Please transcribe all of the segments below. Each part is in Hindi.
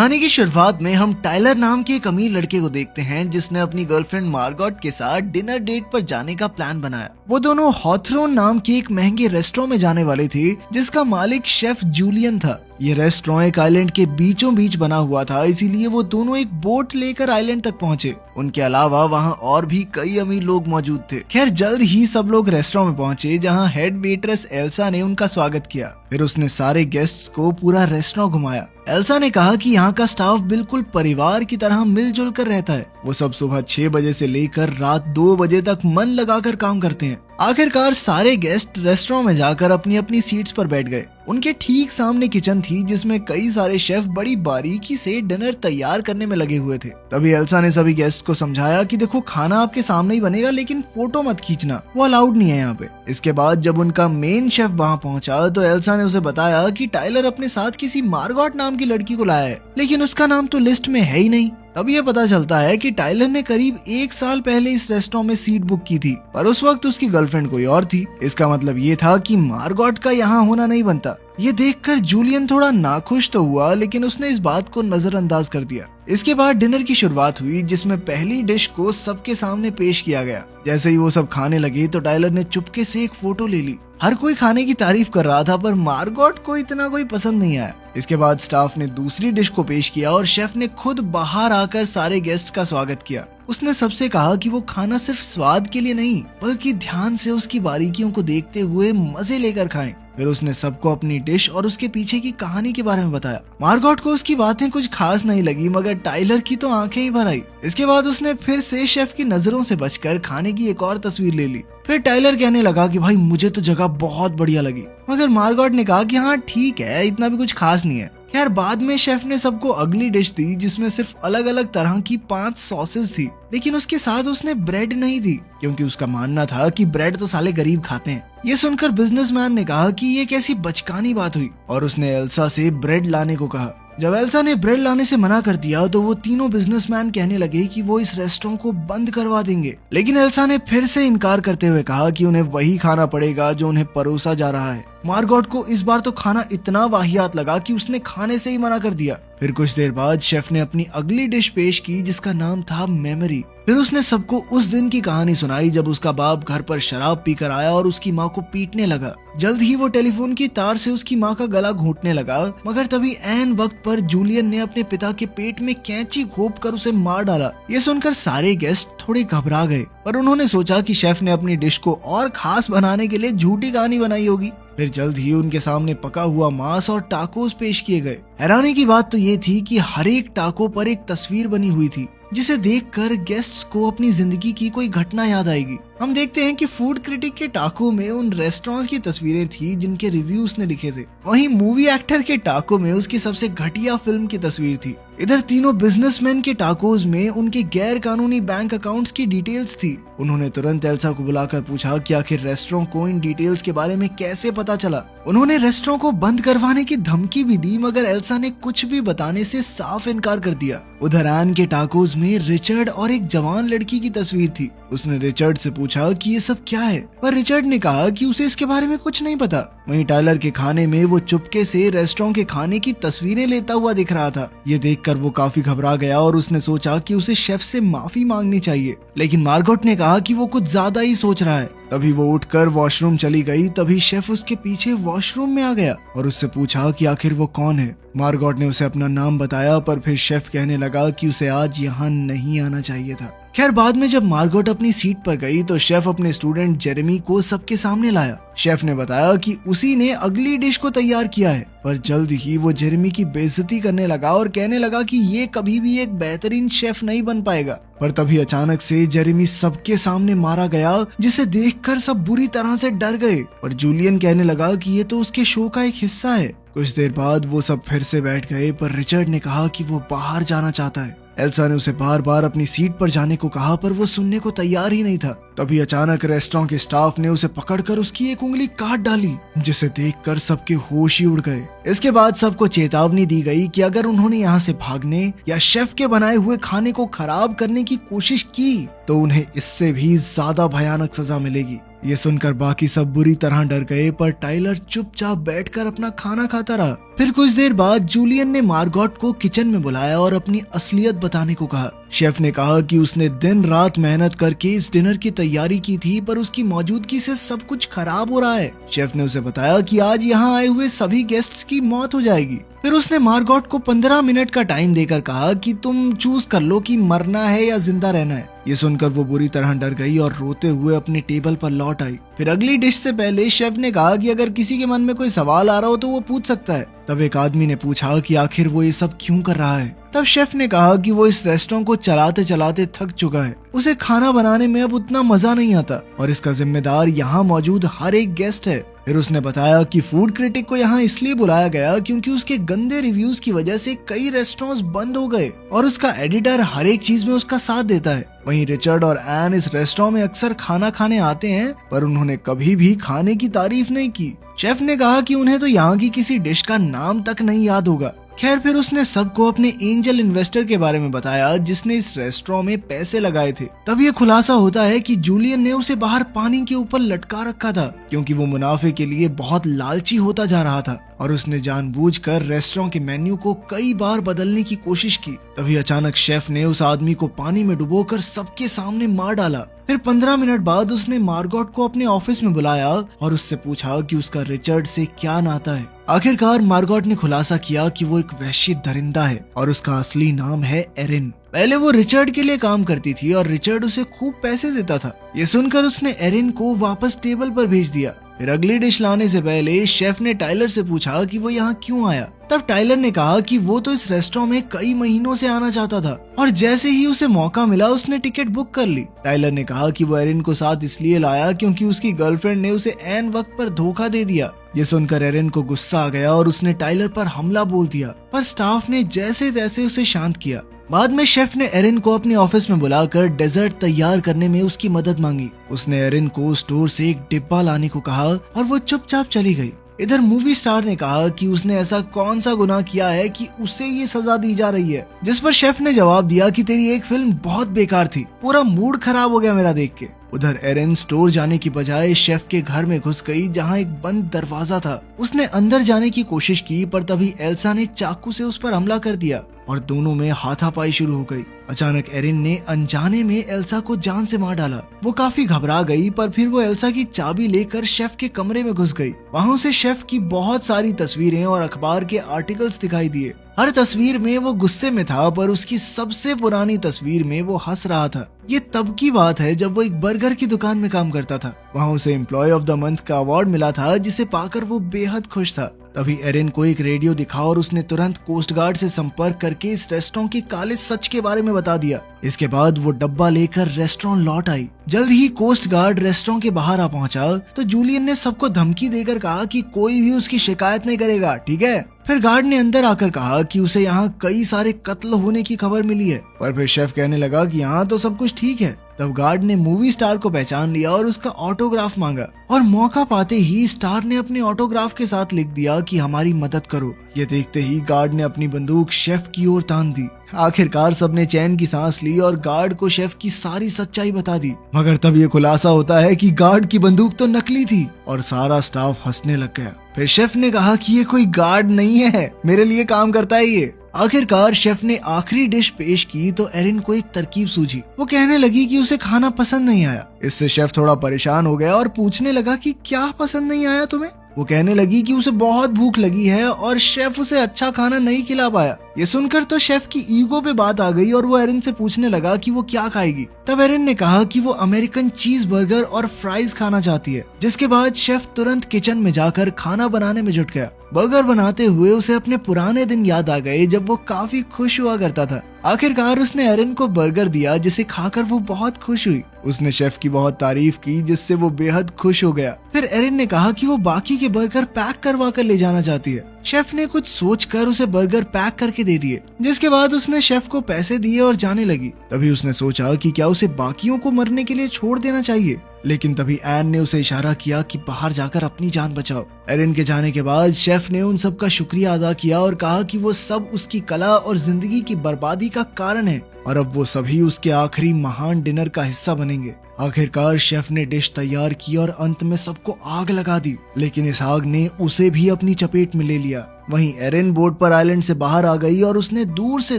कहानी की शुरुआत में हम टाइलर नाम के एक अमीर लड़के को देखते हैं जिसने अपनी गर्लफ्रेंड मार्गॉट के साथ डिनर डेट पर जाने का प्लान बनाया। वो दोनों हॉथरोन नाम के एक महंगे रेस्टोरेंट में जाने वाले थे जिसका मालिक शेफ जूलियन था। ये रेस्टोरेंट एक आइलैंड के बीचों बीच बना हुआ था, इसीलिए वो दोनों एक बोट लेकर आइलैंड तक पहुंचे। उनके अलावा वहाँ और भी कई अमीर लोग मौजूद थे। खैर जल्द ही सब लोग रेस्टोरेंट में पहुंचे जहाँ हेड वेट्रेस एल्सा ने उनका स्वागत किया। फिर उसने सारे गेस्ट्स को पूरा रेस्टोरेंट घुमाया। एल्सा ने कहा कि यहाँ का स्टाफ बिल्कुल परिवार की तरह मिलजुल कर रहता है। वो सब सुबह 6 बजे से लेकर रात 2 बजे तक मन लगाकर काम करते हैं। आखिरकार सारे गेस्ट रेस्टोरेंट में जाकर अपनी अपनी सीट्स पर बैठ गए। उनके ठीक सामने किचन थी जिसमें कई सारे शेफ बड़ी बारीकी से डिनर तैयार करने में लगे हुए थे। तभी एल्सा ने सभी गेस्ट को समझाया कि देखो खाना आपके सामने ही बनेगा, लेकिन फोटो मत खींचना, वो अलाउड नहीं है यहाँ पे। इसके बाद जब उनका मेन शेफ वहाँ पहुंचा तो एल्सा ने उसे बताया कि टाइलर अपने साथ किसी मार्गॉट नाम की लड़की को लाया है, लेकिन उसका नाम तो लिस्ट में है ही नहीं। तब ये पता चलता है कि टाइलर ने करीब 1 साल पहले इस रेस्टोरेंट में सीट बुक की थी, पर उस वक्त उसकी गर्लफ्रेंड कोई और थी। इसका मतलब ये था कि मार्गॉट का यहाँ होना नहीं बनता। ये देखकर जूलियन थोड़ा नाखुश तो हुआ, लेकिन उसने इस बात को नजरअंदाज कर दिया। इसके बाद डिनर की शुरुआत हुई जिसमें पहली डिश को सबके सामने पेश किया गया। जैसे ही वो सब खाने लगे तो टाइलर ने चुपके से एक फोटो ले ली। हर कोई खाने की तारीफ कर रहा था, पर मार्गॉट को इतना कोई पसंद नहीं आया। इसके बाद स्टाफ ने दूसरी डिश को पेश किया और शेफ ने खुद बाहर आकर सारे गेस्ट का स्वागत किया। उसने सबसे कहा कि वो खाना सिर्फ स्वाद के लिए नहीं, बल्कि ध्यान से उसकी बारीकियों को देखते हुए मजे लेकर खाएं। फिर उसने सबको अपनी डिश और उसके पीछे की कहानी के बारे में बताया। मार्गॉट को उसकी बातें कुछ खास नहीं लगी, मगर टाइलर की तो आंखें ही भर आई। इसके बाद उसने फिर से शेफ की नजरों से बचकर खाने की एक और तस्वीर ले ली। फिर टाइलर कहने लगा कि भाई मुझे तो जगह बहुत बढ़िया लगी, मगर मार्गॉट ने कहा कि हाँ ठीक है, इतना भी कुछ खास नहीं है। खैर बाद में शेफ ने सबको अगली डिश दी जिसमें सिर्फ अलग अलग तरह की 5 सॉसेस थी, लेकिन उसके साथ उसने ब्रेड नहीं दी, क्योंकि उसका मानना था कि ब्रेड तो साले गरीब खाते हैं। ये सुनकर बिजनेसमैन ने कहा कि ये कैसी बचकानी बात हुई, और उसने एल्सा से ब्रेड लाने को कहा। जब एल्सा ने ब्रेड लाने से मना कर दिया तो वो तीनों बिजनेसमैन कहने लगे कि वो इस रेस्टोरेंट को बंद करवा देंगे, लेकिन एल्सा ने फिर से इनकार करते हुए कहा कि उन्हें वही खाना पड़ेगा जो उन्हें परोसा जा रहा है। मार्गॉट को इस बार तो खाना इतना वाहियात लगा कि उसने खाने से ही मना कर दिया। फिर कुछ देर बाद शेफ ने अपनी अगली डिश पेश की जिसका नाम था मेमोरी। फिर उसने सबको उस दिन की कहानी सुनाई जब उसका बाप घर पर शराब पीकर आया और उसकी माँ को पीटने लगा। जल्द ही वो टेलीफोन की तार से उसकी माँ का गला घोंटने लगा, मगर तभी ऐन वक्त पर जूलियन ने अपने पिता के पेट में कैंची घोंप कर उसे मार डाला। ये सुनकर सारे गेस्ट थोड़े घबरा गए, पर उन्होंने सोचा कि शेफ ने अपनी डिश को और खास बनाने के लिए झूठी कहानी बनाई होगी। फिर जल्द ही उनके सामने पका हुआ मांस और टाकोस पेश किए गए। हैरानी की बात तो ये थी कि हर एक टाको पर एक तस्वीर बनी हुई थी, जिसे देखकर गेस्ट्स को अपनी जिंदगी की कोई घटना याद आएगी। हम देखते हैं कि फूड क्रिटिक के टाको में उन रेस्टोरेंट्स की तस्वीरें थी जिनके रिव्यू उसने लिखे थे। वहीं मूवी एक्टर के टाको में उसकी सबसे घटिया फिल्म की तस्वीर थी। इधर तीनों बिजनेसमैन के टाकोज में उनके गैर कानूनी बैंक अकाउंट्स की डिटेल्स थी। उन्होंने तुरंत एल्सा को बुलाकर पूछा कि आखिर रेस्टोरेंट को इन डिटेल्स के बारे में कैसे पता चला। उन्होंने रेस्टोरेंट को बंद करवाने की धमकी भी दी, मगर एल्सा ने कुछ भी बताने से साफ इनकार कर दिया। उधर एन के टाकोज में रिचर्ड और एक जवान लड़की की तस्वीर थी। उसने रिचर्ड से पूछा कि ये सब क्या है, पर रिचर्ड ने कहा कि उसे इसके बारे में कुछ नहीं पता। वहीं टाइलर के खाने में वो चुपके से रेस्टोरेंट के खाने की तस्वीरें लेता हुआ दिख रहा था। ये देखकर वो काफी घबरा गया और उसने सोचा कि उसे शेफ से माफी मांगनी चाहिए, लेकिन मार्गॉट ने कहा कि वो कुछ ज्यादा ही सोच रहा है। तभी वो उठकर वॉशरूम चली गई। तभी शेफ उसके पीछे वॉशरूम में आ गया और उससे पूछा कि आखिर वो कौन है। मार्गॉट ने उसे अपना नाम बताया, पर फिर शेफ कहने लगा कि उसे आज यहाँ नहीं आना चाहिए था। खैर बाद में जब मार्गॉट अपनी सीट पर गई तो शेफ अपने स्टूडेंट जेरेमी को सबके सामने लाया। शेफ ने बताया कि उसी ने अगली डिश को तैयार किया है, पर जल्द ही वो जेरेमी की बेइज्जती करने लगा और कहने लगा कि ये कभी भी एक बेहतरीन शेफ नहीं बन पाएगा। पर तभी अचानक से जेरेमी सबके सामने मारा गया, जिसे देखकर सब बुरी तरह से डर गए। और जूलियन कहने लगा कि ये तो उसके शो का एक हिस्सा है। कुछ देर बाद वो सब फिर से बैठ गए, पर रिचर्ड ने कहा कि वो बाहर जाना चाहता है। एल्सा ने उसे बार बार अपनी सीट पर जाने को कहा, पर वो सुनने को तैयार ही नहीं था। तभी अचानक रेस्टोरेंट के स्टाफ ने उसे पकड़कर उसकी एक उंगली काट डाली, जिसे देखकर सबके होश ही उड़ गए। इसके बाद सबको चेतावनी दी गई कि अगर उन्होंने यहाँ से भागने या शेफ के बनाए हुए खाने को खराब करने की कोशिश की तो उन्हें इससे भी ज्यादा भयानक सजा मिलेगी। ये सुनकर बाकी सब बुरी तरह डर गए, पर टाइलर चुपचाप बैठकर अपना खाना खाता रहा। फिर कुछ देर बाद जूलियन ने मार्गोट को किचन में बुलाया और अपनी असलियत बताने को कहा। शेफ ने कहा कि उसने दिन रात मेहनत करके इस डिनर की तैयारी की थी, पर उसकी मौजूदगी से सब कुछ खराब हो रहा है। शेफ ने उसे बताया कि आज यहाँ आए हुए सभी गेस्ट्स की मौत हो जाएगी। फिर उसने मार्गोट को 15 मिनट का टाइम देकर कहा कि तुम चूज कर लो कि मरना है या जिंदा रहना है। ये सुनकर वो बुरी तरह डर गई और रोते हुए अपने टेबल पर लौट आई। फिर अगली डिश से पहले शेफ ने कहा कि अगर किसी के मन में कोई सवाल आ रहा हो तो वो पूछ सकता है। तब एक आदमी ने पूछा कि आखिर वो ये सब क्यों कर रहा है। तब शेफ ने कहा कि वो इस रेस्टोरेंट को चलाते चलाते थक चुका है, उसे खाना बनाने में अब उतना मजा नहीं आता और इसका जिम्मेदार यहाँ मौजूद हर एक गेस्ट है। फिर उसने बताया कि फूड क्रिटिक को यहाँ इसलिए बुलाया गया क्योंकि उसके गंदे रिव्यूज की वजह से कई रेस्टोरेंट्स बंद हो गए और उसका एडिटर हर एक चीज में उसका साथ देता है। वहीं रिचर्ड और एन इस रेस्टोरेंट में अक्सर खाना खाने आते हैं, पर उन्होंने कभी भी खाने की तारीफ नहीं की। शेफ ने कहा कि उन्हें तो यहाँ की किसी डिश का नाम तक नहीं याद होगा। खैर, फिर उसने सबको अपने एंजल इन्वेस्टर के बारे में बताया जिसने इस रेस्टोरेंट में पैसे लगाए थे। तब ये खुलासा होता है कि जूलियन ने उसे बाहर पानी के ऊपर लटका रखा था क्योंकि वो मुनाफे के लिए बहुत लालची होता जा रहा था और उसने जानबूझकर रेस्टोरेंट के मेन्यू को कई बार बदलने की कोशिश की। तभी अचानक शेफ ने उस आदमी को पानी में डुबोकर सबके सामने मार डाला। फिर 15 मिनट बाद उसने मार्गोट को अपने ऑफिस में बुलाया और उससे पूछा कि उसका रिचर्ड से क्या नाता है। आखिरकार मार्गोट ने खुलासा किया कि वो एक वैश्य दरिंदा है और उसका असली नाम है एरिन। पहले वो रिचर्ड के लिए काम करती थी और रिचर्ड उसे खूब पैसे देता था। ये सुनकर उसने एरिन को वापस टेबल पर भेज दिया। फिर अगली डिश लाने से पहले शेफ ने टाइलर से पूछा कि वो यहाँ क्यों आया। तब टाइलर ने कहा कि वो तो इस रेस्टोरेंट में कई महीनों से आना चाहता था और जैसे ही उसे मौका मिला उसने टिकट बुक कर ली। टाइलर ने कहा कि वो एरिन को साथ इसलिए लाया क्योंकि उसकी गर्लफ्रेंड ने उसे ऐन वक्त पर धोखा दे दिया। ये सुनकर एरिन को गुस्सा आ गया और उसने टाइलर पर हमला बोल दिया, पर स्टाफ ने जैसे तैसे उसे शांत किया। बाद में शेफ ने एरिन को अपने ऑफिस में बुलाकर डेजर्ट तैयार करने में उसकी मदद मांगी। उसने एरिन को स्टोर से एक डिब्बा लाने को कहा और वो चुपचाप चली गई। इधर मूवी स्टार ने कहा कि उसने ऐसा कौन सा गुनाह किया है कि उसे ये सजा दी जा रही है, जिस पर शेफ ने जवाब दिया कि तेरी एक फिल्म बहुत बेकार थी, पूरा मूड खराब हो गया मेरा देख के। उधर एरिन स्टोर जाने की बजाय शेफ के घर में घुस गई जहाँ एक बंद दरवाजा था। उसने अंदर जाने की कोशिश की, पर तभी एल्सा ने चाकू से उस पर हमला कर दिया और दोनों में हाथापाई शुरू हो गई। अचानक एरिन ने अनजाने में एल्सा को जान से मार डाला। वो काफी घबरा गई, पर फिर वो एल्सा की चाबी लेकर शेफ के कमरे में घुस गई। वहाँ उसे शेफ की बहुत सारी तस्वीरें और अखबार के आर्टिकल्स दिखाई दिए। हर तस्वीर में वो गुस्से में था, पर उसकी सबसे पुरानी तस्वीर में वो हंस रहा था। ये तब की बात है जब वो एक बर्गर की दुकान में काम करता था। वहाँ उसे एम्प्लॉय ऑफ द मंथ का अवार्ड मिला था, जिसे पाकर वो बेहद खुश था। तभी एरिन को एक रेडियो दिखा और उसने तुरंत कोस्ट गार्ड से संपर्क करके इस रेस्टोरेंट के काले सच के बारे में बता दिया। इसके बाद वो डब्बा लेकर रेस्टोरेंट लौट आई। जल्द ही कोस्ट गार्ड रेस्टोरेंट के बाहर आ पहुंचा तो जूलियन ने सबको धमकी देकर कहा कि कोई भी उसकी शिकायत नहीं करेगा, ठीक है। फिर गार्ड ने अंदर आकर कहा कि उसे यहाँ कई सारे कत्ल होने की खबर मिली है, पर फिर शेफ कहने लगा कि यहाँ तो सब कुछ ठीक है। तब गार्ड ने मूवी स्टार को पहचान लिया और उसका ऑटोग्राफ मांगा और मौका पाते ही स्टार ने अपने ऑटोग्राफ के साथ लिख दिया कि हमारी मदद करो। ये देखते ही गार्ड ने अपनी बंदूक शेफ की ओर तान दी। आखिरकार सबने चैन की सांस ली और गार्ड को शेफ की सारी सच्चाई बता दी। मगर तब ये खुलासा होता है कि गार्ड की बंदूक तो नकली थी और सारा स्टाफ हंसने लग गया। फिर शेफ ने कहा कि ये कोई गार्ड नहीं है, मेरे लिए काम करता है ये। आखिरकार शेफ ने आखिरी डिश पेश की तो एरिन को एक तरकीब सूझी। वो कहने लगी कि उसे खाना पसंद नहीं आया। इससे शेफ थोड़ा परेशान हो गया और पूछने लगा कि क्या पसंद नहीं आया तुम्हें। वो कहने लगी कि उसे बहुत भूख लगी है और शेफ उसे अच्छा खाना नहीं खिला पाया। ये सुनकर तो शेफ की ईगो पे बात आ गई और वो एरिन से पूछने लगा कि वो क्या खाएगी। तब एरिन ने कहा कि वो अमेरिकन चीज बर्गर और फ्राइज खाना चाहती है, जिसके बाद शेफ तुरंत किचन में जाकर खाना बनाने में जुट गया। बर्गर बनाते हुए उसे अपने पुराने दिन याद आ गए जब वो काफी खुश हुआ करता था। आखिरकार उसने एरिन को बर्गर दिया, जिसे खाकर वो बहुत खुश हुई। उसने शेफ की बहुत तारीफ की, जिससे वो बेहद खुश हो गया। फिर एरिन ने कहा कि वो बाकी के बर्गर पैक करवा कर ले जाना चाहती है। शेफ ने कुछ सोचकर उसे बर्गर पैक करके दे दिए, जिसके बाद उसने शेफ को पैसे दिए और जाने लगी। तभी उसने सोचा कि क्या उसे बाकियों को मरने के लिए छोड़ देना चाहिए, लेकिन तभी एन ने उसे इशारा किया कि बाहर जाकर अपनी जान बचाओ। एरिन के जाने के बाद शेफ ने उन सब का शुक्रिया अदा किया और कहा कि वो सब उसकी कला और जिंदगी की बर्बादी का कारण है। और अब वो सभी उसके आखिरी महान डिनर का हिस्सा बनेंगे। आखिरकार शेफ ने डिश तैयार की और अंत में सबको आग लगा दी, लेकिन इस आग ने उसे भी अपनी चपेट में ले लिया। वहीं एरिन बोट पर आइलैंड से बाहर आ गई और उसने दूर से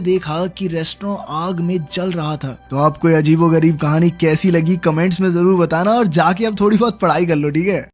देखा कि रेस्टोरेंट आग में जल रहा था। तो आपको ये अजीबोगरीब कहानी कैसी लगी कमेंट्स में जरूर बताना, और जाके अब थोड़ी बहुत पढ़ाई कर लो, ठीक है।